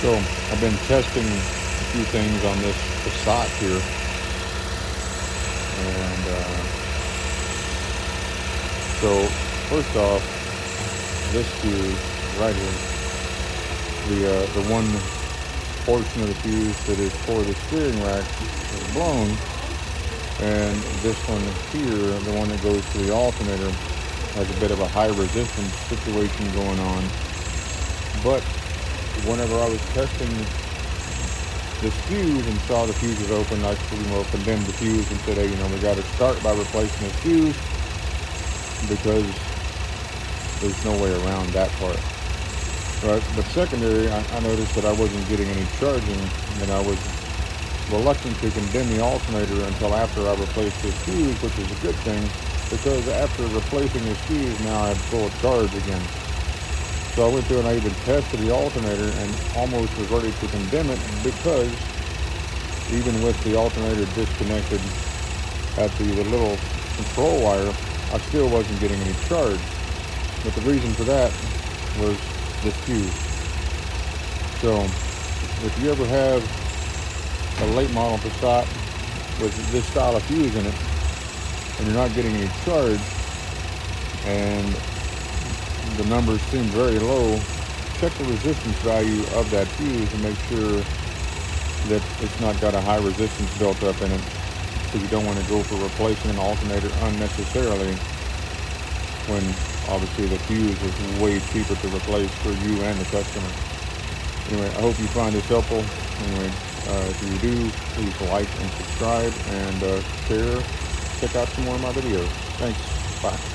So I've been testing a few things on this Passat here, and so first off, this fuse right here, the one portion of the fuse that is for the steering rack is blown, and this one here, the one that goes to the alternator, has a bit of a high resistance situation going on. But whenever I was testing this fuse and saw the fuse was open, I condemned the fuse and said, hey, we got to start by replacing this fuse because there's no way around that part. Right? But secondary, I noticed that I wasn't getting any charging, and I was reluctant to condemn the alternator until after I replaced this fuse, which is a good thing, because after replacing this fuse, now I had full charge again. So I went through and I even tested the alternator and almost was ready to condemn it, because even with the alternator disconnected at the little control wire, I still wasn't getting any charge. But the reason for that was this fuse. So if you ever have a late model Passat with this style of fuse in it and you're not getting any charge and the numbers seem very low, check the resistance value of that fuse and make sure that it's not got a high resistance built up in it, because you don't want to go for replacing an alternator unnecessarily when obviously the fuse is way cheaper to replace for you and the customer. Anyway, I hope you find this helpful. Anyway, if you do, please like and subscribe and share. Check out some more of my videos. Thanks. Bye.